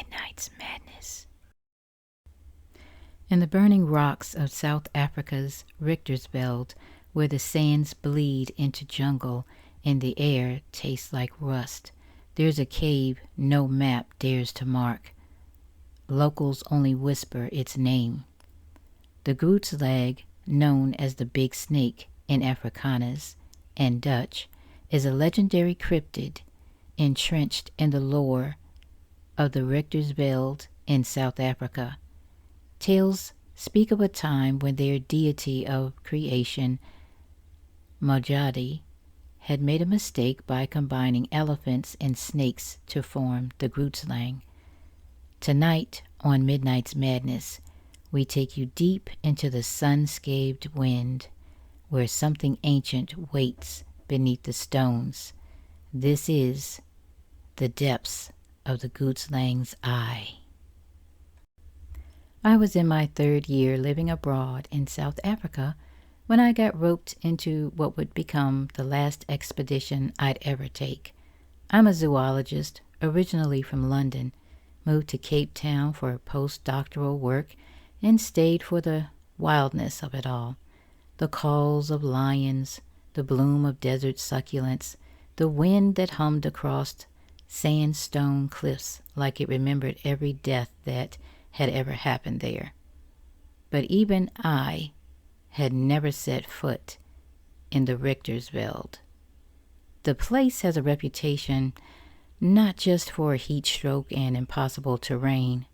Midnight's Madness. In the burning rocks of South Africa's Richtersveld, where the sands bleed into jungle and the air tastes like rust, there's a cave no map dares to mark. Locals only whisper its name. The Grootslang, known as the Big Snake in Afrikaans and Dutch, is a legendary cryptid entrenched in the lore of the Richtersveld in South Africa. Tales speak of a time when their deity of creation, Majadi, had made a mistake by combining elephants and snakes to form the Grootslang. Tonight on Midnight's Madness, we take you deep into the sun-scathed wind, where something ancient waits beneath the stones. This is the depths of the Grootslang's eye. I was in my 3rd year living abroad in South Africa when I got roped into what would become the last expedition I'd ever take. I'm a zoologist, originally from London, moved to Cape Town for postdoctoral work, and stayed for the wildness of it all. The calls of lions, the bloom of desert succulents, the wind that hummed across sandstone cliffs like it remembered every death that had ever happened there. But even I had never set foot in the Richtersveld. The place has a reputation not just for a heat stroke and impossible terrain,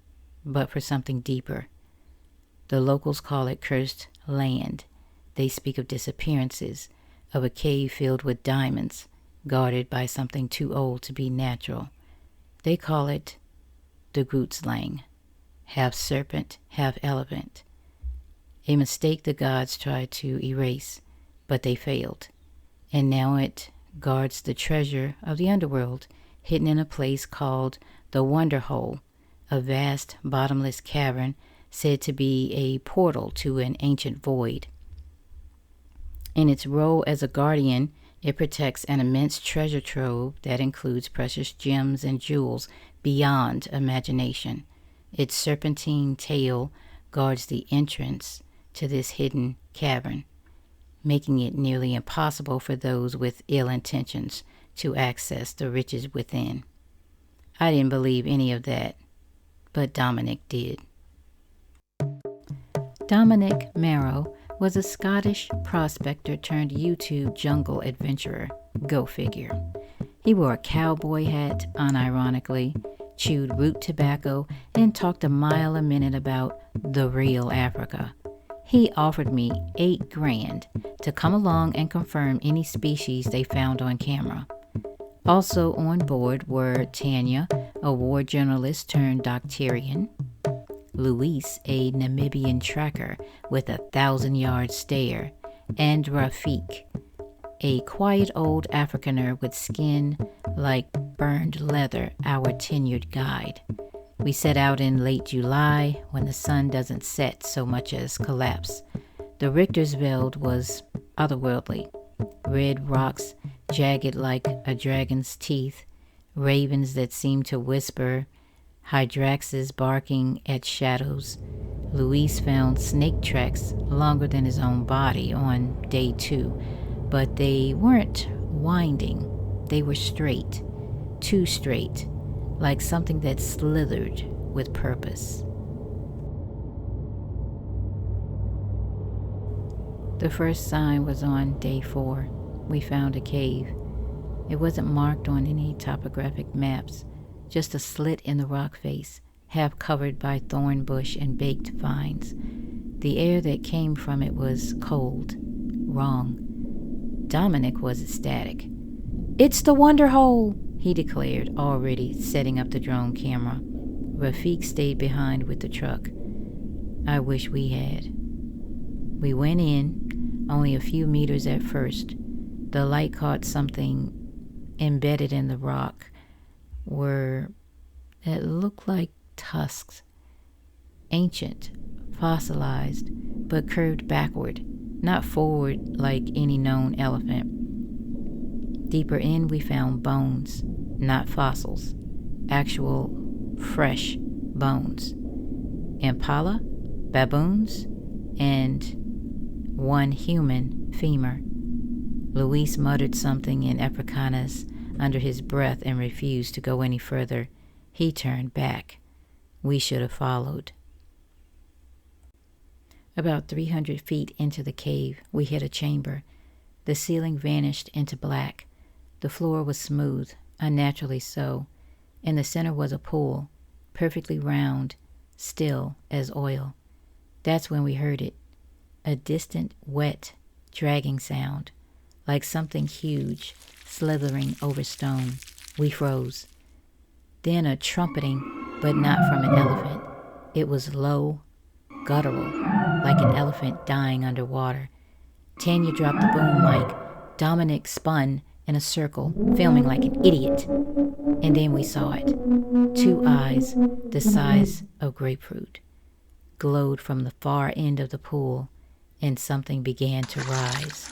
but for something deeper. The locals call it cursed land. They speak of disappearances, of a cave filled with diamonds, guarded by something too old to be natural. They call it the Grootslang, half serpent, half elephant. A mistake the gods tried to erase, but they failed. And now it guards the treasure of the underworld, hidden in a place called the Wonder Hole, a vast bottomless cavern said to be a portal to an ancient void. In its role as a guardian, it protects an immense treasure trove that includes precious gems and jewels beyond imagination. Its serpentine tail guards the entrance to this hidden cavern, making it nearly impossible for those with ill intentions to access the riches within. I didn't believe any of that, but Dominic did. Dominic Marrow was a Scottish prospector turned YouTube jungle adventurer. Go figure. He wore a cowboy hat, unironically, chewed root tobacco, and talked a mile a minute about the real Africa. He offered me $8,000 to come along and confirm any species they found on camera. Also on board were Tanya, a war journalist turned doctarian, Luis, a Namibian tracker with a 1,000-yard stare, and Rafik, a quiet old Afrikaner with skin like burned leather, our tenured guide. We set out in late July when the sun doesn't set so much as collapse. The Richtersveld was otherworldly. Red rocks, jagged like a dragon's teeth, ravens that seemed to whisper, hydraxes barking at shadows. Luis found snake tracks longer than his own body on day 2, but they weren't winding. They were straight, too straight, like something that slithered with purpose. The first sign was on day 4. We found a cave. It wasn't marked on any topographic maps, just a slit in the rock face, half covered by thorn bush and baked vines. The air that came from it was cold, wrong. Dominic was ecstatic. "It's the Wonder Hole," he declared, already setting up the drone camera. Rafik stayed behind with the truck. I wish we had. We went in, only a few meters at first. The light caught something embedded in the rock that looked like tusks, ancient, fossilized, but curved backward, not forward like any known elephant. Deeper in, we found bones, not fossils, actual, fresh bones, impala, baboons, and one human femur. Luis muttered something in Afrikaans under his breath and refused to go any further. He turned back. We should have followed. About 300 feet into the cave, we hit a chamber. The ceiling vanished into black. The floor was smooth, unnaturally so. In the center was a pool, perfectly round, still as oil. That's when we heard it. A distant, wet, dragging sound, like something huge slithering over stone. We froze. Then a trumpeting, but not from an elephant. It was low, guttural, like an elephant dying underwater. Tanya dropped the boom mic. Dominic spun in a circle, filming like an idiot. And then we saw it. 2 eyes, the size of grapefruit, glowed from the far end of the pool, and something began to rise.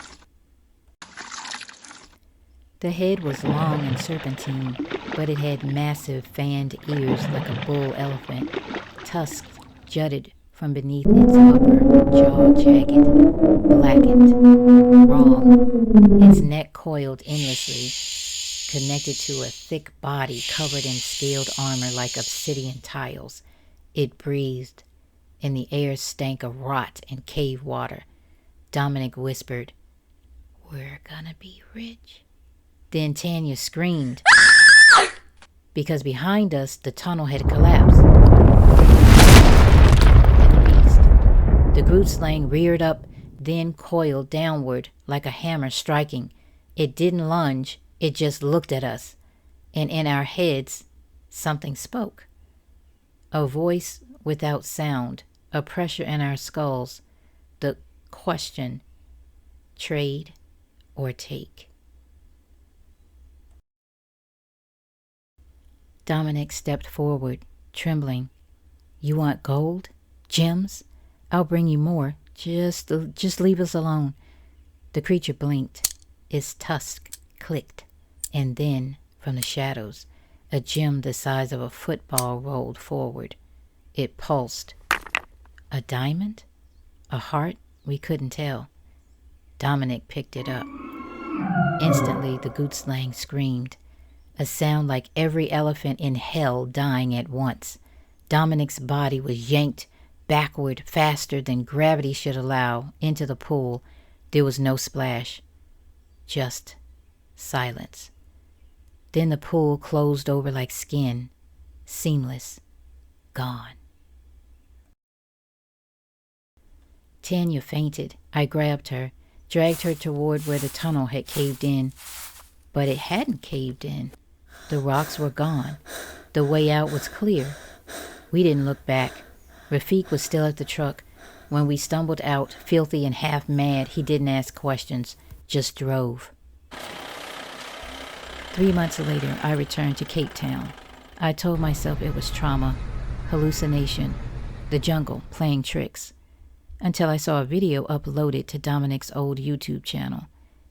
The head was long and serpentine, but it had massive fanned ears like a bull elephant. Tusks jutted from beneath its upper jaw, jagged, blackened, wrong. Its neck coiled endlessly, connected to a thick body covered in scaled armor like obsidian tiles. It breathed, and the air stank of rot and cave water. Dominic whispered, "We're gonna be rich." Then Tanya screamed, because behind us the tunnel had collapsed. The Grootslang reared up, then coiled downward like a hammer striking. It didn't lunge, it just looked at us. And in our heads, something spoke. A voice without sound, a pressure in our skulls. The question, trade or take? Dominic stepped forward, trembling. "You want gold? Gems? I'll bring you more. Just leave us alone." The creature blinked. Its tusk clicked. And then, from the shadows, a gem the size of a football rolled forward. It pulsed. A diamond? A heart? We couldn't tell. Dominic picked it up. Instantly, the Grootslang screamed. A sound like every elephant in hell dying at once. Dominic's body was yanked backward faster than gravity should allow into the pool. There was no splash, just silence. Then the pool closed over like skin, seamless, gone. Tanya fainted. I grabbed her, dragged her toward where the tunnel had caved in. But it hadn't caved in. The rocks were gone. The way out was clear. We didn't look back. Rafik was still at the truck. When we stumbled out, filthy and half mad, he didn't ask questions, just drove. 3 months later, I returned to Cape Town. I told myself it was trauma, hallucination, the jungle playing tricks, until I saw a video uploaded to Dominic's old YouTube channel,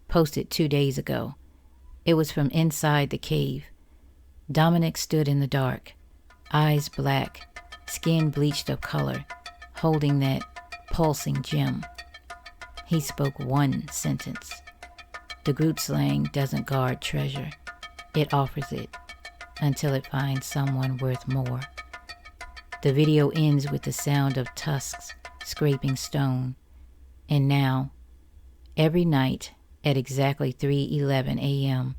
posted 2 days ago. It was from inside the cave. Dominic stood in the dark, eyes black, skin bleached of color, holding that pulsing gem. He spoke one sentence. The Grootslang doesn't guard treasure. It offers it until it finds someone worth more. The video ends with the sound of tusks scraping stone. And now, every night at exactly 3:11 a.m.,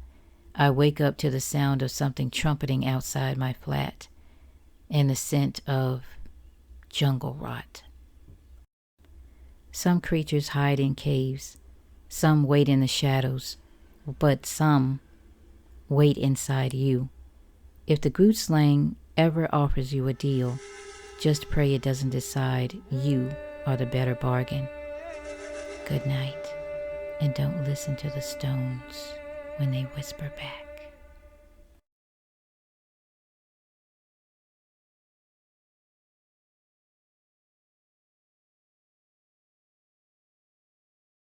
I wake up to the sound of something trumpeting outside my flat and the scent of jungle rot. Some creatures hide in caves, some wait in the shadows, but some wait inside you. If the Grootslang ever offers you a deal, just pray it doesn't decide you are the better bargain. Good night, and don't listen to the stones when they whisper back.